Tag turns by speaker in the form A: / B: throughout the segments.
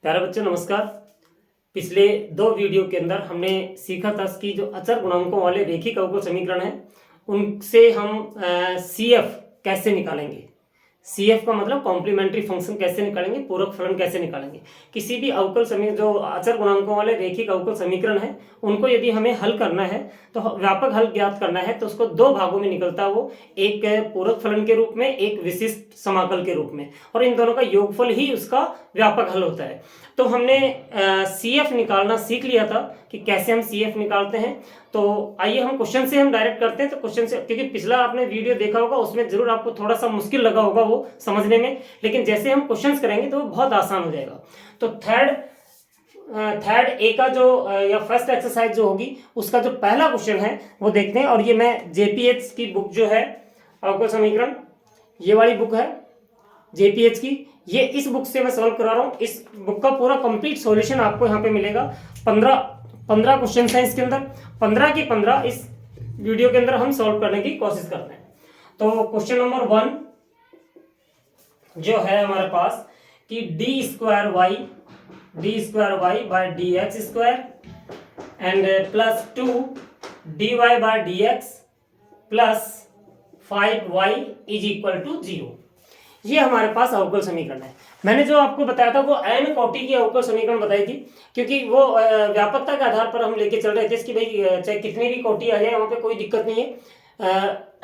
A: प्यारे बच्चों नमस्कार। पिछले दो वीडियो के अंदर हमने सीखा था कि जो अचर गुणांकों वाले रेखिक अवकल समीकरण है उनसे हम सीएफ कैसे निकालेंगे। सीएफ का मतलब कॉम्प्लीमेंट्री फंक्शन कैसे निकालेंगे, पूरक फलन कैसे निकालेंगे। किसी भी अवकल समीकरण जो अचर गुणांकों वाले रेखिक अवकल समीकरण है उनको यदि हमें हल करना है तो व्यापक हल ज्ञात करना है तो उसको दो भागों में निकलता है, वो एक पूरक फलन के रूप में, एक विशिष्ट समाकल के रूप में, और इन दोनों का योगफल ही उसका व्यापक हल होता है। तो हमने सीएफ निकालना सीख लिया था कि कैसे हम सीएफ निकालते हैं। तो आइए हम क्वेश्चन से हम डायरेक्ट करते हैं। तो क्वेश्चन से, क्योंकि पिछला आपने वीडियो देखा होगा उसमें जरूर आपको थोड़ा सा मुश्किल लगा होगा वो समझने में, लेकिन जैसे हम क्वेश्चंस करेंगे तो वो बहुत आसान हो जाएगा। तो थर्ड ए का जो या फर्स्ट एक्सरसाइज जो होगी उसका जो पहला क्वेश्चन है वो देखते हैं। और ये मैं जेपीएच की बुक जो है अवकल समीकरण, ये वाली बुक है जेपीएच की, ये इस बुक से मैं सॉल्व करा रहा हूँ। इस बुक का पूरा कंप्लीट सॉल्यूशन आपको यहाँ पे मिलेगा। 15 क्वेश्चन है इसके अंदर, 15 के 15 इस वीडियो के अंदर हम सॉल्व करने की कोशिश करते हैं। तो क्वेश्चन नंबर 1 जो है हमारे पास कि d square y by d x square and plus 2 d y by d x plus 5y is equal to 0। ये हमारे पास अवकल समीकरण है। मैंने जो आपको बताया था वो n कोटि की अवकल समीकरण बताई थी, क्योंकि वो व्यापकता के आधार पर हम लेके चल रहे थे कि भाई चाहे कितनी भी कोटि आ जाए वहां पे कोई दिक्कत नहीं है।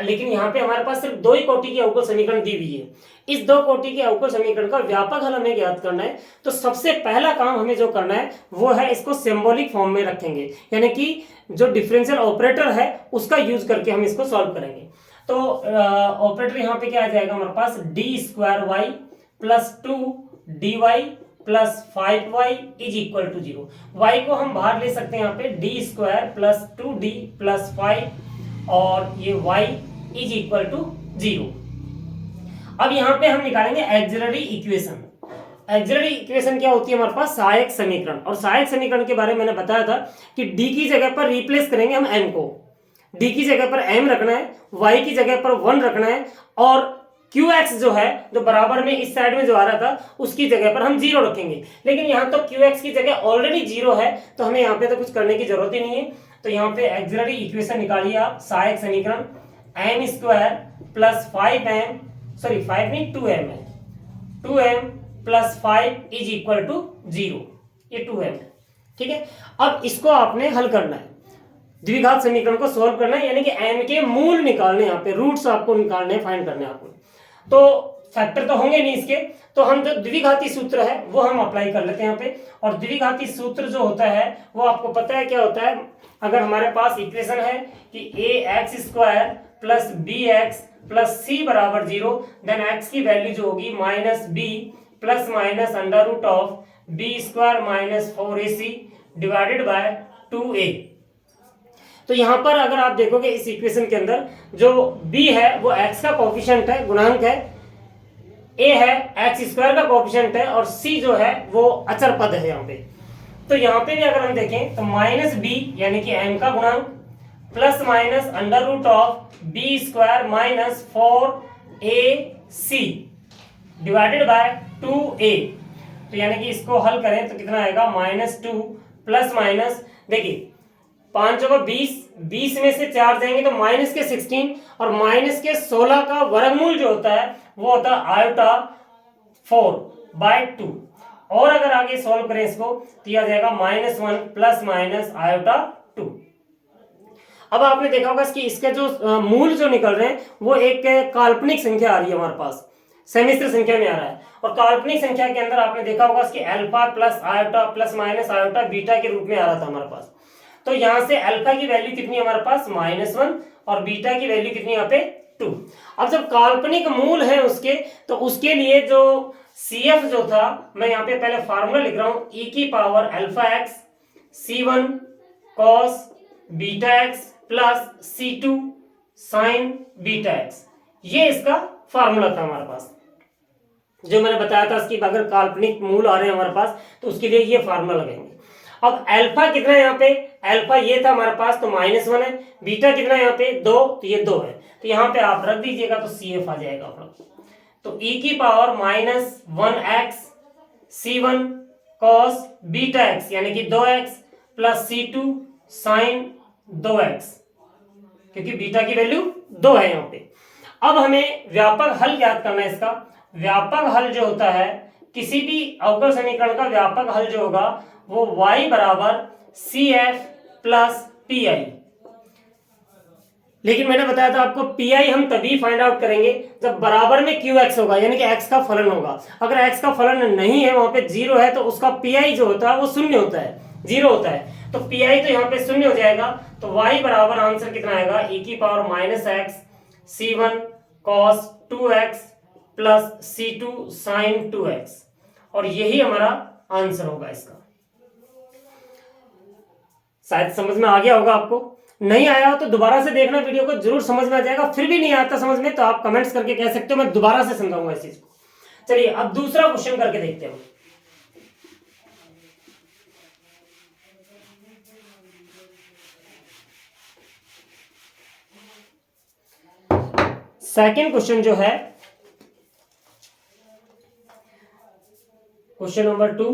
A: लेकिन यहाँ पे हमारे पास सिर्फ 2 ही कोटि की अवकल समीकरण दी हुई है। इस 2 कोटि के अवकल समीकरण का व्यापक हल हमें ज्ञात करना है। तो सबसे पहला काम हमें जो करना है वो है इसको सिंबॉलिक फॉर्म में रखेंगे, यानी कि जो डिफरेंशियल ऑपरेटर है उसका यूज करके हम इसको सॉल्व करेंगे। तो ऑपरेटर यहाँ पे क्या आ जाएगा हमारे पास, d square y plus 2 d y plus 5y is equal to 0। Y को हम बाहर ले सकते हैं यहाँ पे, D square plus 2d plus 5 और ये y इज इक्वल टू 0। अब यहाँ पे हम निकालेंगे एक्सिलरी इक्वेशन। एक्सिलरी इक्वेशन क्या होती है हमारे पास, सहायक समीकरण। और सहायक समीकरण के बारे में मैंने बताया था कि d की जगह पर रिप्लेस करेंगे हम m को, d की जगह पर m रखना है, y की जगह पर 1 रखना है, और qx जो है जो बराबर में इस साइड में जो आ रहा था उसकी जगह पर हम 0 रखेंगे। लेकिन यहाँ तो qx की जगह ऑलरेडी 0 है तो हमें यहाँ पे तो कुछ करने की जरूरत ही नहीं है। तो यहाँ पे एक्सिलरी इक्वेशन निकालिए आप, सहायक समीकरण m square plus 5m, sorry 5 नहीं 2m है, 2m plus 5 is equal to 0। ये 2m है, ठीक है। अब इसको आपने हल करना है, द्विघात समीकरण को सॉल्व करना है, यानी कि m के मूल निकालने, यहाँ पे रूट्स आपको निकालने, फाइंड करने आपको। तो फैक्टर तो होंगे नहीं इसके, तो हम जो द्विघाती सूत्र है वो हम अप्लाई कर लेते हैं यहाँ पे। और द्विघाती सूत्र जो होता है वो आपको पता है क्या होता है। अगर हमारे पास इक्वेशन है कि ax square plus bx plus c बराबर 0, देन x की वैल्यू जो होगी minus b plus minus under root of b square minus 4ac divided by 2a। तो यहाँ पर अगर आप देखोगे इस इक्वेशन के अंदर जो b है वो x का कोफिशिएंट है, गुणांक है, a है x स्क्वायर का कोफिशिएंट है, और c जो है वो अचर पद है यहाँ पे। तो यहाँ पे भी अगर हम देखें तो माइनस b यानी कि m का गुणांक plus minus under root of b square minus 4ac divided by 2a। तो यानी कि इसको हल करें तो कितना आएगा, -2 प्लस माइनस, देखिए 5 होगा 20, 20 में से 4 जाएंगे तो माइनस के 16, और माइनस के 16 का वर्गमूल जो होता है वो होता है आयोटा 4/2। और अगर आगे सॉल्व करें इसको तो यह आ जाएगा -1 प्लस माइनस आयोटा 2। अब आपने देखा होगा कि इसके जो मूल जो निकल रहे हैं वो एक काल्पनिक संख्या आ रही है हमारे पास, सेमिस्टर संख्या में आ रहा है। और काल्पनिक संख्या के अंदर आपने देखा होगा कि alpha plus iota plus minus iota beta के रूप में आ रहा था हमारे पास। तो यहां से अल्फा की वैल्यू कितनी है हमारे पास, -1, और बीटा की वैल्यू कितनी यहाँ पे 2। अब जब काल्पनिक मूल है उसके, तो उसके लिए जो CF जो था, मैं यहाँ पे पहले फार्मूला लिख रहा हूं, e की power alpha x C1 cos beta x plus C2 sign beta x. ये इसका फार्मूला था हमारे पास, जो मैंने बताया था कि अगर काल्पनिक मूल आ रहे हैं हमारे पास तो उसके लिए ये फार्मूला लगेंगे। अब अल्फा कितना है यहाँ पे, अल्फा ये था हमारे पास तो -1 है, बीटा कितना है यहाँ पे 2, तो ये 2 है, तो यहाँ पे आप रख दीजिएगा तो CF आ जाएगा अपना। तो e की power -1x C1 cos beta x यानी कि 2x plus C2 sign 2x, क्योंकि बीटा की वैल्यू 2 है यहाँ पे। अब हमें व्यापक हल ज्ञात करना है इसका। व्यापक हल जो होता है किसी भी अवकल समीकरण का व्यापक हल जो होगा वो y बराबर CF प्लस PI। लेकिन मैंने बताया था आपको PI हम तभी फाइंड आउट करेंगे जब बराबर में QX होगा, यानी कि x का फलन होगा। अगर x का फलन नहीं है, वहां पे 0 है, तो उसका PI जो होता है वो शून्य होता है, 0 होता है। तो PI तो यहाँ पे शून्य हो जाएगा। तो y बराबर आंसर कितना आएगा, e की power minus x C1 cos 2x plus C2 sin 2x, और यही हमारा आंसर होगा इसका। शायद समझ में आ गया होगा आपको। नहीं आया हो तो दोबारा से देखना वीडियो को, जरूर समझ में आ जाएगा। फिर भी नहीं आता समझ में तो आप कमेंट्स करके कह सकते हो, मैं दोबारा से समझाऊंगा इस चीज को। चलिए अब दूसरा क्वेश्चन करके देखते हैं। सेकंड क्वेश्चन जो है, question number 2,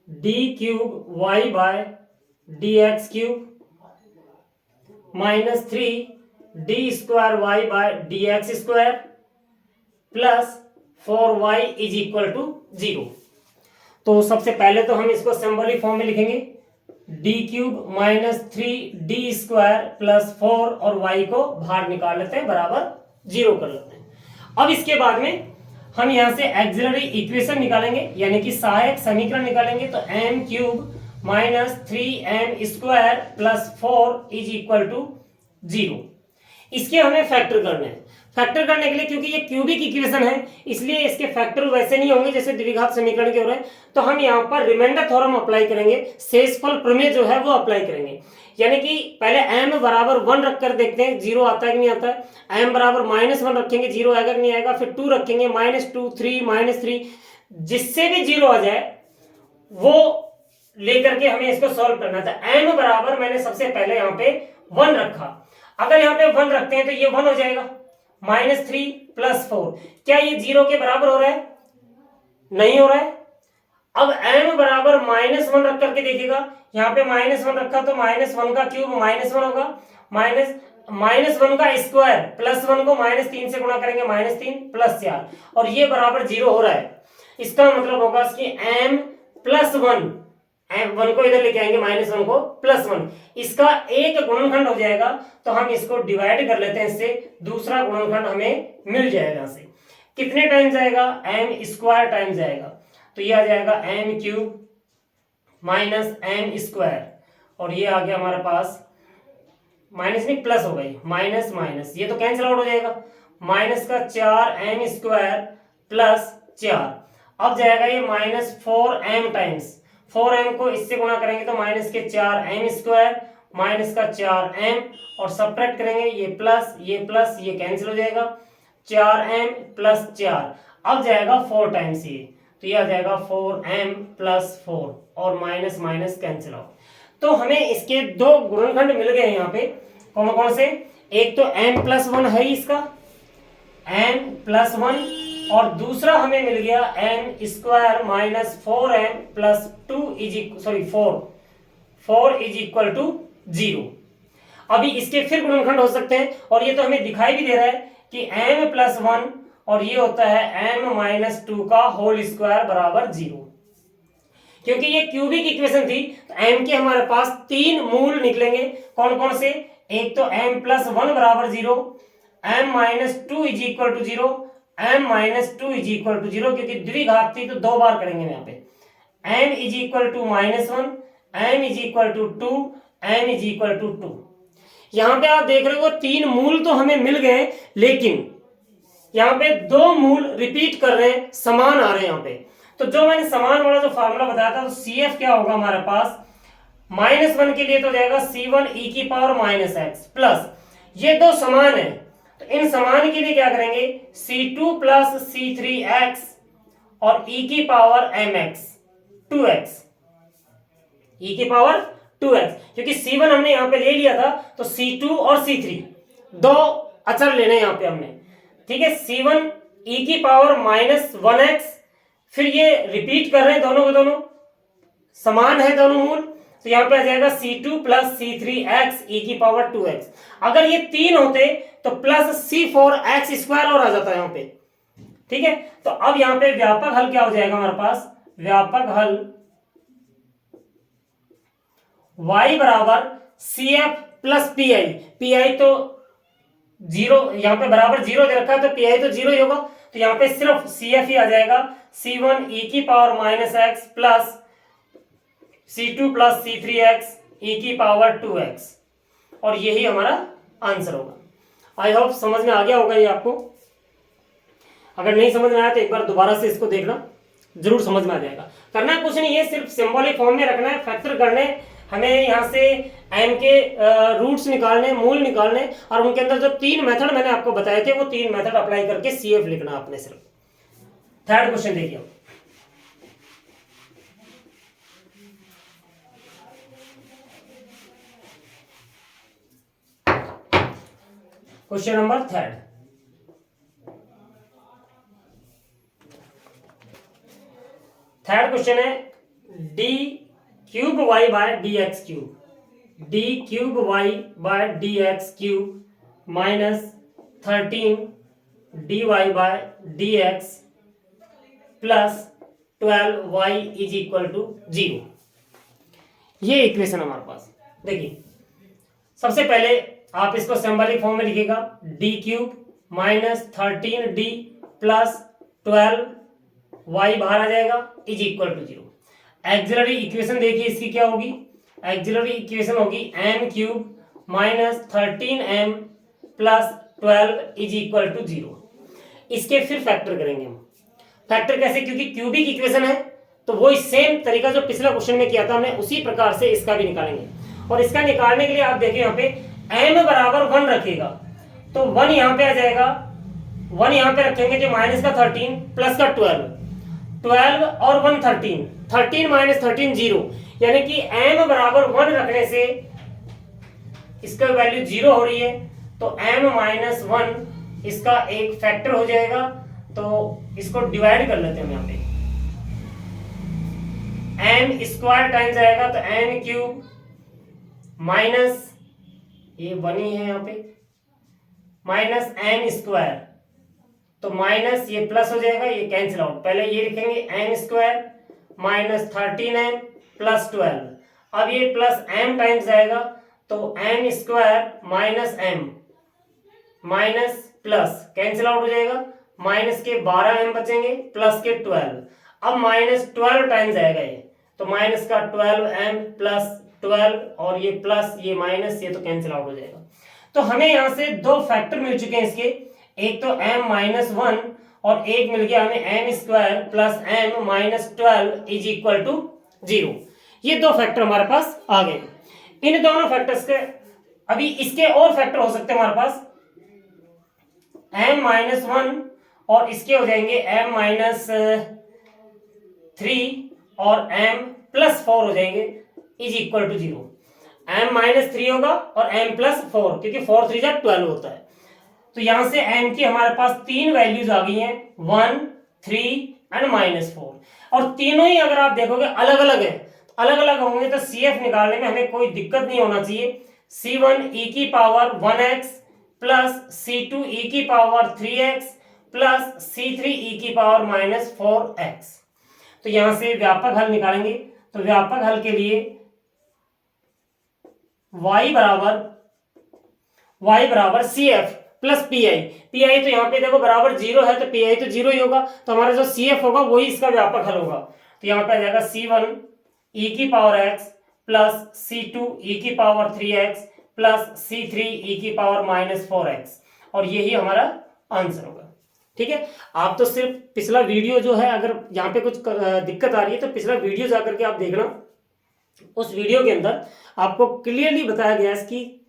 A: d cube y by dx cube minus 3 d square y by d x square plus 4y is equal to 0। तो सबसे पहले तो हम इसको सिंबॉलिक फॉर्म में लिखेंगे, D cube minus 3d square plus 4 और y को बाहर निकाल लेते हैं, बराबर 0 कर लेते हैं। अब इसके बाद में हम यहां से एक्सिलरी इक्वेशन निकालेंगे, यानी कि सहायक समीकरण निकालेंगे। तो m cube minus 3m square plus 4 is equal to 0। इसके हमें फैक्टर करने हैं। फैक्टर करने के लिए, क्योंकि ये क्यूबिक इक्वेशन है, इसलिए इसके फैक्टर वैसे नहीं होंगे जैसे द्विघात समीकरण के हो रहे हैं। तो हम यहाँ पर रिमाइंडर थ्योरम अप्लाई करेंगे, शेषफल प्रमेय जो है वो अप्लाई करेंगे। यानी कि पहले m बराबर 1 रख कर देखते हैं 0 आता है कि नहीं आता है। m बराबर -1 रखेंगे, 0 आएगा कि नहीं आएगा। फिर 2 रखेंगे, -2 3 -3, जिससे भी 0 आ जाए वो लेकर के हमें इसको सॉल्व करना था। m बराबर मैंने सबसे पहले यहाँ पे 1 रखा। अगर यहाँ पे 1 रखते हैं तो ये 1 हो जाएगा, -3 प्लस 4। क्या ये 0 के बराबर हो रहा है? नहीं हो रहा है। अब m बराबर -1 रख करके देखिएगा, यहाँ पे -1 रखा तो -1 का क्यूब -1 होगा, -1 का स्क्वायर प्लस 1 को -3 से गुणा करेंगे, -3 प्लस 4, और ये बराबर 0 हो रहा है। इसका मतलब होगा कि m प्लस 1 को इधर लेके आएंगे, -1 को प्लस 1, इसका एक गुणनखंड हो जाएगा। तो हम इसको डिवाइड कर लेते हैं इससे, दूसरा गुणनखंड हमें मिल जाएगा। यहाँ से कितने टाइम जाएगा, m स्क्वायर टाइम जाएगा। तो ये आ जाएगा m cube minus m square, और ये आ गया हमारे पास माइनस में प्लस हो गई, माइनस माइनस ये तो कैंसिल आउट हो जाएगा, माइनस का 4m स्क्वायर प्लस 4। अब जाएगा ये -4m टाइम्स, 4m को इससे गुणा करेंगे तो माइनस के 4m स्क्वायर माइनस का 4m, और सब्ट्रैक्ट करेंगे ये प्लस ये कैंसिल हो जाएगा, 4m प्लस 4। अब जाएगा 4 टाइम्स ये, तो ये आ जाएगा 4m प्लस 4, और माइनस माइनस कैंसिल आउट। तो हमें इसके दो गुणनखंड मिल गए यहाँ पे, कौन कौन से, एक तो m प्लस 1 है इसका, m प्लस 1, और दूसरा हमें मिल गया m square minus 4m plus 2 4 is equal to 0। अभी इसके फिर गुणनखंड हो सकते हैं, और ये तो हमें दिखाई भी दे रहा है कि m प्लस 1 और ये होता है m माइनस 2 का होल स्क्वायर बराबर 0। क्योंकि ये क्यूबिक इक्वेशन थी तो m के हमारे पास 3 मूल निकलेंगे, कौन कौन से, एक तो m प्लस 1 बराबर 0, m minus 2 is equal to 0, m minus 2 is equal to 0, क्योंकि द्विघात थी तो 2 बार करेंगे यहाँ पे, m is equal to -1, m is equal to 2, m is equal to 2। यहाँ पे आप देख रहे हो 3 मूल तो हमें मिल गए, लेकिन यहाँ पे 2 मूल रिपीट कर रहे हैं, समान आ रहे हैं यहाँ पे। तो जो मैंने समान वाला जो फार्मूला बताया था, तो CF क्या होगा हमारे पास, -1 के लिए तो जाएगा C1 e की पावर -x प्लस, ये दो समान है तो इन समान के लिए क्या करेंगे, C2 प्लस C3x और e की पावर mx 2x, e की पावर 2x, क्योंकि C1 हमने यहाँ पे ले लिया था तो C2 और C3 दो अचर लेने यहाँ पे हमने, ठीक है। C1 e की पावर -1x फिर ये रिपीट कर रहे हैं, दोनों के दोनों समान है दोनों मूल, तो यहाँ पे आ जाएगा C2 प्लस C3x e की पावर 2x। अगर ये 3 होते तो प्लस C4x स्क्वायर और आ जाता है यहाँ पे। ठीक है, तो अब यहाँ पे व्यापक हल क्या हो जाएगा हमारे पास, व्यापक हल y बराबर CF प्लस PI तो 0, यहाँ पे बराबर 0 दे रखा है तो PI तो 0 ही होगा, तो यहाँ पे सिर्फ CF ही आ जाएगा, C1 e की power minus x plus C2 plus C3x e की पावर 2x, और यही हमारा आंसर होगा। आई होप समझ में आ गया होगा ये आपको। अगर नहीं समझ में आया तो एक बार दोबारा से इसको देखना, जरूर समझ में आ जाएगा। करना कुछ नहीं है, सिर्फ सिंबॉलिक फॉर्म में रखना है, फैक्टर करने, हमें यहाँ से m के रूट्स निकालने, मूल निकालने, और उनके अंदर जो 3 मेथड मैंने आपको बताए थे वो 3 मेथड अप्लाई करके CF लिखना आपने सिर्फ। थर्ड क्वेश्चन देखिए, question number third. Third question है d cube y by d x cube, d cube y by d x cube minus 13 d y by d x plus 12 y is equal to 0। ये equation हमारे पास। देखिए सबसे पहले आप इसको symbolic form में लिखिएगा, d cube minus 13d plus 12 y बाहर आ जाएगा is equal to 0। Auxiliary equation देखिए इसकी क्या होगी, एक्सिलरी इक्वेशन होगी m cube minus 13m plus 12 is equal to 0। इसके फिर फैक्टर करेंगे हम। फैक्टर कैसे, क्योंकि क्यूबिक इक्वेशन है तो वही सेम तरीका जो पिछला क्वेश्चन में किया था हमने, उसी प्रकार से इसका भी निकालेंगे। और इसका निकालने के लिए आप देखिए यहाँ पे m बराबर 1 रखेगा तो 1 यहाँ पे आ जाएगा, 1 यहाँ पे रखेंगे जो माइनस का 13 प्लस का 12 और 1 13 माइनस 13 0, यानी कि m बराबर 1 रखने से इसका वैल्यू 0 हो रही है, तो m माइनस 1 इसका एक फैक्टर हो जाएगा। तो इसको डिवाइड कर लेते हैं हम यहाँ पे, m स्क्वायर टाइम्स आएगा तो m क्यूब माइनस ये 1 ही है यहाँ पे माइनस m स्क्वायर, तो माइनस ये प्लस हो जाएगा, ये कैंसिल आउट। पहले ये लिखेंगे m square minus 13m plus 12। अब ये प्लस m टाइम्स आएगा तो m square minus m minus plus cancel out हो जाएगा, माइनस के 12m बचेंगे प्लस के 12। अब माइनस 12 टाइम्स आएगा ये, तो माइनस का 12m प्लस 12 और ये प्लस ये माइनस, ये तो कैंसिल आउट हो जाएगा। तो हमें यहाँ से 2 फैक्टर मिल चुके हैं इसके, एक तो m माइनस 1 और एक मिल गया हमें m square plus m minus 12 is equal to 0। ये 2 फैक्टर हमारे पास आ गए। इन दोनों फैक्टर्स के अभी इसके और फैक्टर हो सकते हैं हमारे पास, m माइनस 1 और इसके हो जाएंगे m माइनस 3 और m प्लस 4 हो जाएंगे is equal to 0। m minus 3 होगा और m प्लस 4, क्योंकि 4 3 12 होता है। तो यहां से m की हमारे पास 3 वैल्यूज आ गई हैं, 1 3 एंड माइनस 4, और तीनों ही अगर आप देखोगे अलग अलग है, तो अलग अलग होंगे तो CF निकालने में हमें कोई दिक्कत नहीं होना चाहिए। C1 e की power 1x plus C2 e की power 3x plus C3 e की पावर माइनस 4x। तो यहां से व्यापक हल निकालेंगे, तो व्यापक हल के लिए y बराबर CF प्लस PI तो यहाँ पे देखो बराबर 0 है तो PI तो 0 ही होगा, तो हमारा जो CF होगा वही इसका व्यापक हल होगा। तो यहाँ पे आ जाएगा C1 e की power x plus C2 e की power 3x plus C3 e की पावर माइनस 4x, और यही हमारा आंसर होगा। ठीक है, आप तो सिर्फ पिछला वीडियो जो है, अगर यहाँ पे कुछ दिक्कत आ रही है तो पिछला वीडियो जाकर के आप देखना, उस वीडियो के अंदर आपको क्लियरली बताया गया है कि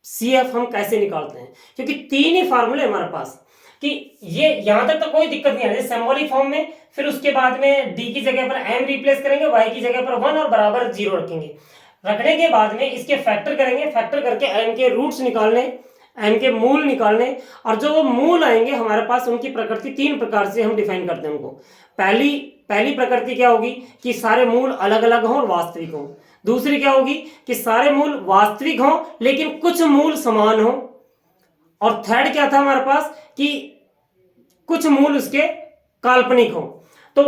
A: CF हम कैसे निकालते हैं, क्योंकि 3 ही फार्मूले हमारे पास कि ये यहां तक तो कोई दिक्कत नहीं है सिंबॉलिक फॉर्म में। फिर उसके बाद में d की जगह पर m रिप्लेस करेंगे, y की जगह पर 1 और बराबर 0 रखेंगे। रखने के बाद में इसके फैक्टर करेंगे, फैक्टर करके m के रूट्स निकालने, m के मूल निकालने, और जो वो मूल आएंगे हमारे पास उनकी प्रकृति 3 प्रकार से हम डिफाइन करते हैं उनको। पहली प्रकृति क्या होगी कि सारे मूल अलग अलग हों और वास्तविक हों। दूसरी क्या होगी कि सारे मूल वास्तविक हों लेकिन कुछ मूल समान हों। और थर्ड क्या था हमारे पास कि कुछ मूल उसके काल्पनिक हों। तो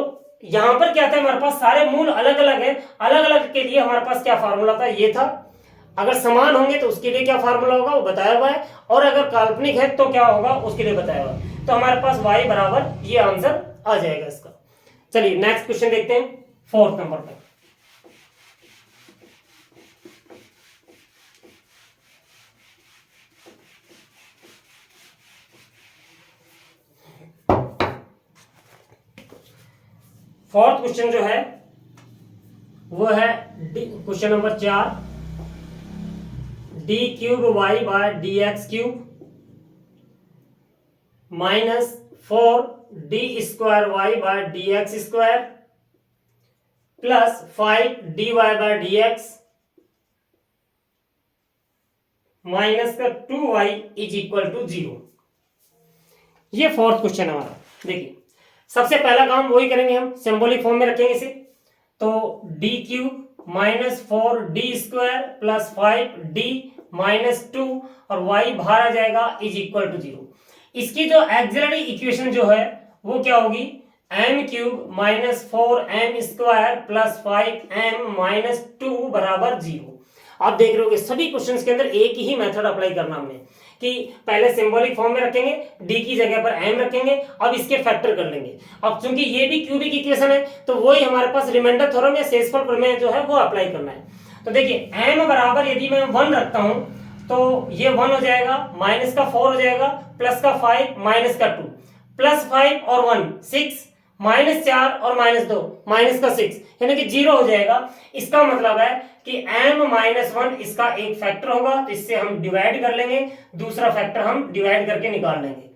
A: यहां पर क्या था हमारे पास सारे मूल अलग अलग हैं, अलग अलग के लिए हमारे पास क्या फार्मूला था, ये था। अगर समान होंगे तो उसके लिए क्या फार्मूला होगा वो बताया हुआ है, और अगर काल्पनिक है तो क्या होगा उसके लिए बताया हुआ है। तो हमारे पास y बराबर ये आंसर आ जाएगा इसका। चलिए नेक्स्ट क्वेश्चन देखते हैं 4th नंबर पे। फोर्थ क्वेश्चन जो है वो है question number 4, d cube y by d x cube minus 4 d square y by d x square plus 5 d y by d x minus का 2y इज इक्वल टू 0। ये fourth question है हमारा। देखिए सबसे पहला काम वही करेंगे, हम सिंबॉलिक फॉर्म में रखेंगे इसे। तो D cube minus 4 d square plus 5 D minus 2 और y बाहर आ जाएगा इज इक्वल टू 0। इसकी जो एक्सिलरी इक्वेशन जो है वो क्या होगी, m cube minus 4m square plus 5m minus 2 बराबर 0। आप देख रहे हो सभी क्वेश्चंस के अंदर एक ही मेथड अप्लाई करना हमने कि पहले सिंबॉलिक फॉर्म में रखेंगे, डी की जगह पर m रखेंगे, अब इसके फैक्टर कर लेंगे। अब चूंकि ये भी क्यूबिक इक्वेशन है तो वही हमारे पास रिमाइंडर थ्योरम या शेषफल प्रमेय जो है वो अप्लाई करना है। तो देखिए m बराबर यदि मैं 1 रखता हूं तो ये 1 हो जाएगा, माइनस का 4 हो जाएगा, प्लस का 5 माइनस का 2, प्लस 5 और 1 6, माइनस 4 और माइनस 2 माइनस का 6, यानी कि 0 हो जाएगा। इसका मतलब है कि m माइनस 1 इसका एक फैक्टर होगा, तो इससे हम डिवाइड कर लेंगे, दूसरा फैक्टर हम डिवाइड करके निकाल लेंगे।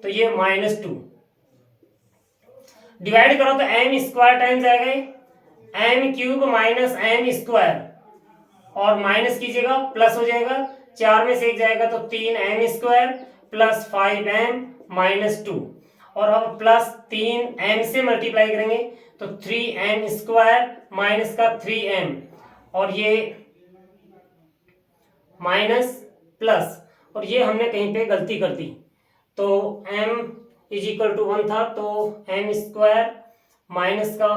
A: तो ये माइनस 2 डिवाइड करो तो m स्क्वायर टाइम्स आएगा m cube minus m square, और माइनस कीजिएगा प्लस हो जाएगा, 4 में से 1 जाएगा तो 3m square plus 5m minus 2, और अब प्लस 3m से मल्टीप्लाई करेंगे तो 3m स्क्वायर माइनस का 3m, और ये माइनस प्लस, और ये हमने कहीं पे गलती कर दी, तो m इज इक्वल टू 1 था, तो m स्क्वायर माइनस का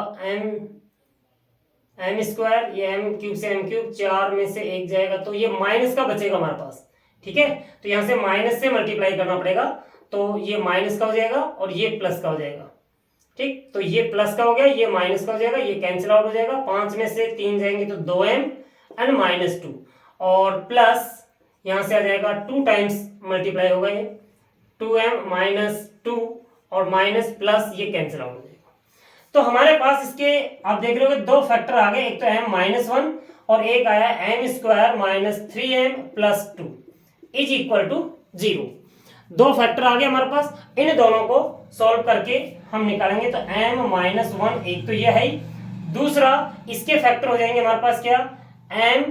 A: m स्क्वायर, ये m क्यूब से m क्यूब, 4 में से 1 जाएगा तो ये माइनस का बचेगा हमारे पास। ठीक है, तो यहां से माइनस से मल्टीप्लाई करना पड़ेगा, तो ये माइनस का हो जाएगा और ये प्लस का हो जाएगा। ठीक, तो ये प्लस का हो गया, ये माइनस का हो जाएगा, ये कैंसिल आउट हो जाएगा, 5 में से 3 जाएंगे तो 2m एंड माइनस 2, और प्लस यहां से आ जाएगा 2 टाइम्स मल्टीप्लाई होगा ये 2m माइनस 2 और माइनस प्लस ये कैंसिल आउट हो जाएगा। तो हमारे पास इसके आप देख रहे हो दो फैक्टर आ गए, एक तो m माइनस 1 और एक आया m square minus 3m plus 2 is equal to 0। दो फैक्टर आ गए हमारे पास, इन दोनों को सॉल्व करके हम निकालेंगे। तो m माइनस 1 एक तो ये है, दूसरा इसके फैक्टर हो जाएंगे हमारे पास क्या, m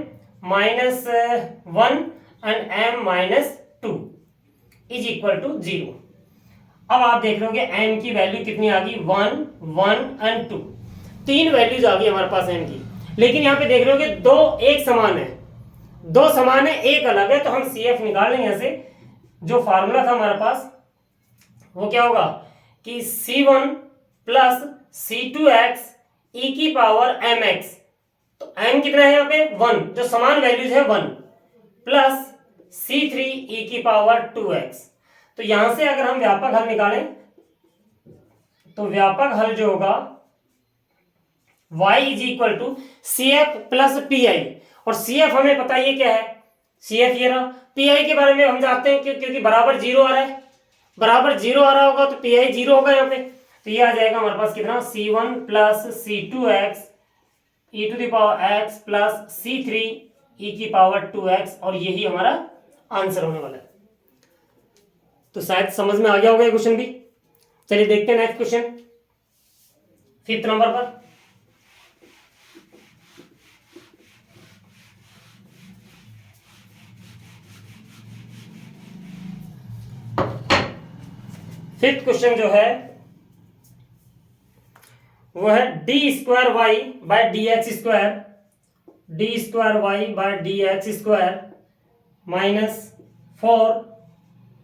A: minus 1 and m minus 2 is equal to 0। अब आप देख रहे हो m की वैल्यू कितनी आ गई, 1 1 एंड 2, 3 वैल्यूज आ गई हमारे पास m की। लेकिन यहाँ पे देख रहे हो दो एक समान है, दो समान है एक अलग है, तो हम CF निकाल लेंगे। यहाँ से जो फार्मूला था हमारे पास वो क्या होगा कि C1 प्लस C2x e की पावर mx, तो m कितना है यहाँ पे 1, जो समान वैल्यूज है 1, प्लस C3 e की पावर 2x। तो यहां से अगर हम व्यापक हल निकालें तो व्यापक हल जो होगा y is equal to CF प्लस PI, और CF हमें पता है ये क्या है, CF ये रहा। PI के बारे में हम जानते हैं क्योंकि बराबर 0 आ रहा है, बराबर 0 आ रहा होगा तो PI 0 होगा यहाँ पे। तो ये आ जाएगा हमारे पास कितना, C1 plus C2x e to the power x plus C3 e की पावर 2x, और यही हमारा आंसर होने वाला है। तो शायद समझ में आ गया होगा ये क्वेश्चन भी। चलिए देखते हैं नेक्स्ट क्वेश्चन 5th नंबर पर। फिफ्थ क्वेश्चन जो है वो है d square y by d x square, d square y by d x square minus 4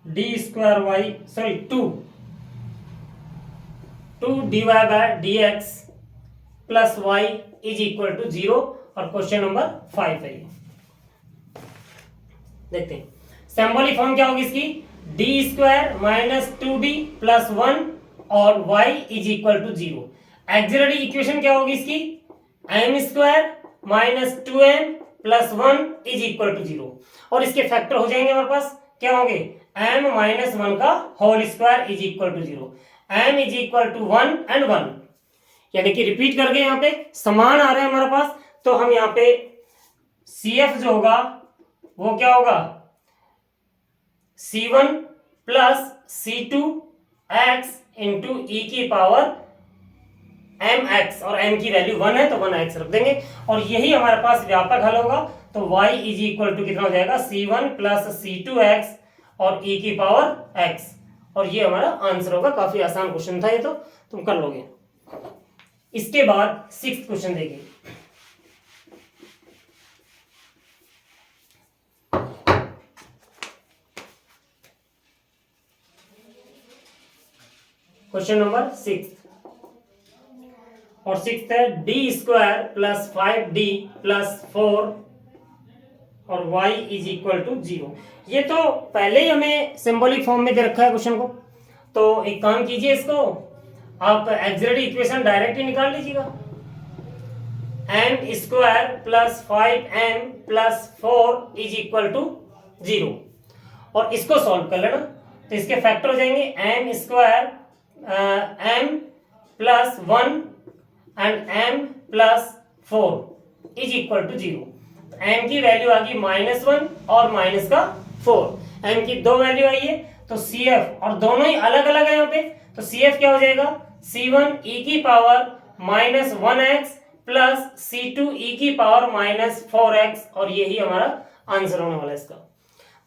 A: d square y sorry 2 d y by d x plus y is equal to 0। और question number 5 है। देखते हैं symbolic form क्या होगी इसकी, D square minus 2d plus 1 और y is equal to 0। Auxiliary equation क्या होगी इसकी, m square minus 2m plus 1 is equal to 0। और इसके फैक्टर हो जाएंगे हमारे पास, क्या होंगे, m माइनस 1 का whole square is equal to 0, m is equal to 1 and 1। यानी कि रिपीट करके यहाँ पे समान आ रहे हैं हमारे पास, तो हम यहाँ पे CF जो होगा वो क्या होगा, C1 plus C2 x into ई की पावर mx, और m की वैल्यू 1 है तो 1x रख देंगे। और यही हमारे पास व्यापक हल होगा, तो y इज इक्वल टू कितना हो जाएगा, C1 प्लस C2x और e की पावर x। और ये हमारा आंसर होगा। काफी आसान क्वेश्चन था ये, तो तुम कर लोगे। इसके बाद 6th क्वेश्चन देखिए। क्वेश्चन नंबर 6 और 6 है d square plus 5d plus 4 और y इज इक्वल टू 0। ये तो पहले ही हमें सिंबॉलिक फॉर्म में दे रखा है क्वेश्चन को, तो एक काम कीजिए, इसको आप एक्सिलरी इक्वेशन डायरेक्ट ही निकाल लीजिएगा। m square plus 5m plus 4 is equal to 0। और इसको सॉल्व कर लेना, तो इसके फैक्टर हो जाएंगे m square m plus 1 and m plus 4 is equal to 0। m की वैल्यू आ गई -1 और माइनस का 4। m की दो वैल्यू आई है, तो CF, और दोनों ही अलग अलग है यहाँ पे, तो CF क्या हो जाएगा, C1 e की power minus 1x plus C2 e की पावर माइनस 4x। और यही हमारा आंसर होने वाला है इसका।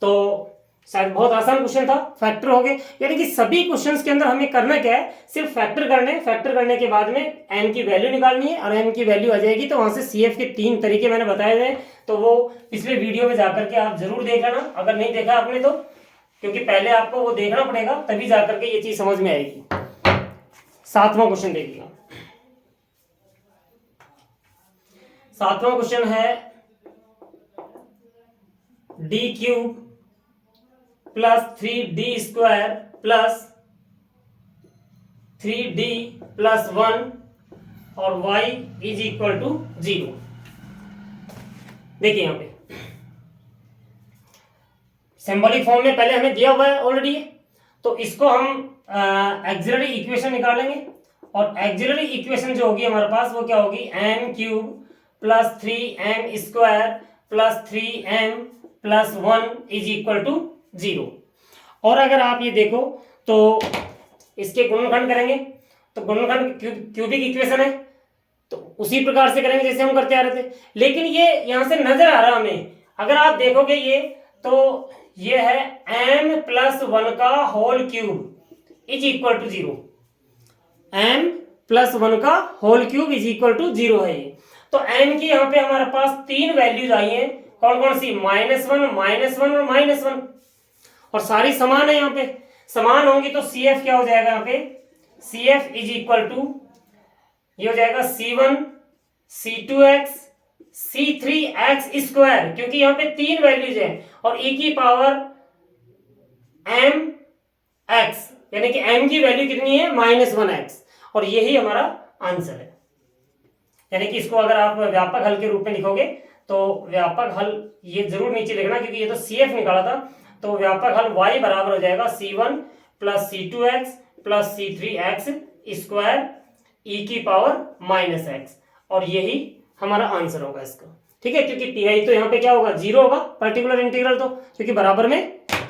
A: तो शायद बहुत आसान क्वेश्चन था, फैक्टर हो गए। यानी कि सभी क्वेश्चंस के अंदर हमें करना क्या है, सिर्फ फैक्टर करने, फैक्टर करने के बाद में m की वैल्यू निकालनी है, और m की वैल्यू आ जाएगी तो वहां से CF के 3 तरीके मैंने बताए हुए हैं, तो वो पिछले वीडियो में जाकर के आप जरूर देख लेना, अगर नहीं देखा आपने तो, क्योंकि पहले आपको वो देखना पड़ेगा, तभी जाकर के ये चीज समझ में आएगी। 7वां क्वेश्चन देखिएगा। 7वां क्वेश्चन है d cube plus 3d square plus 3d plus 1 और y इज इक्वल टू 0। देखिए यहाँ पे सिंबॉलिक फॉर्म में पहले हमें दिया हुआ है ऑलरेडी, तो इसको हम एक्सिलरी इक्वेशन निकालेंगे। और एक्सिलरी इक्वेशन जो होगी हमारे पास वो क्या होगी, m cube plus 3m square plus 3m plus 1 is equal to 0। और अगर आप ये देखो तो इसके गुणनखंड करेंगे, तो गुणनखंड क्यूबिक इक्वेशन है, तो उसी प्रकार से करेंगे जैसे हम करते आ रहे थे। लेकिन ये यहां से नजर आ रहा हमें, अगर आप देखोगे ये, तो ये है m प्लस 1 का whole cube is equal to 0। m plus 1 का whole cube is equal to 0 है ये। तो m की यहाँ पे हमारे पास 3 वैल्यूज आई हैं, कौन कौन सी, -1, -1 और -1, और सारी समान है। यहाँ पे समान होंगी तो CF क्या हो जाएगा, यहाँ पे CF इज इक्वल टू, ये हो जाएगा C1 C2x C3x स्क्वायर, क्योंकि यहाँ पे 3 वैल्यूज है, और e की पावर mx, यानी कि m की वैल्यू कितनी है, -1x। और यही हमारा आंसर है। यानी कि इसको अगर आप व्यापक हल के रूप में लिखोगे, तो व्यापक हल ये जरूर नीचे लिखना, क्योंकि ये तो CF निकाला था, तो व्यापक हल y बराबर हो जाएगा C1 plus C2x plus C3x square e की पावर -x। और यही हमारा आंसर होगा इसका, ठीक है, क्योंकि pi तो यहाँ पे क्या होगा, 0 होगा, पर्टिकुलर इंटीग्रल, तो क्योंकि बराबर में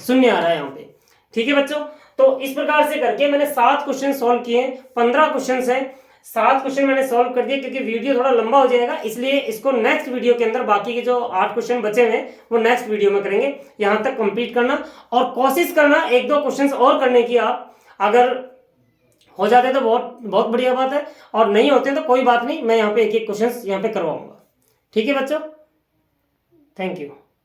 A: 0 आ रहा है यहाँ पे। ठीक है बच्चों, तो इस प्रकार से करके मैंने 7 क्वेश्चन सॉल्व किए हैं। 15 क्वेश्चन है, 7 क्वेश्चन मैंने सॉल्व कर दिए, क्योंकि वीडियो थोड़ा लंबा हो जाएगा, इसलिए इसको नेक्स्ट वीडियो के अंदर बाकी के जो 8 क्वेश्चन बचे हुए हैं वो नेक्स्ट वीडियो में करेंगे। यहां तक कंप्लीट करना और कोशिश करना 1-2 क्वेश्चन और करने की आप, अगर हो जाते हैं तो बहुत बहुत बढ़िया बात है, और नहीं होते हैं तो कोई बात नहीं, मैं यहाँ पे एक एक क्वेश्चन यहाँ पे करवाऊंगा। ठीक है बच्चों, थैंक यू।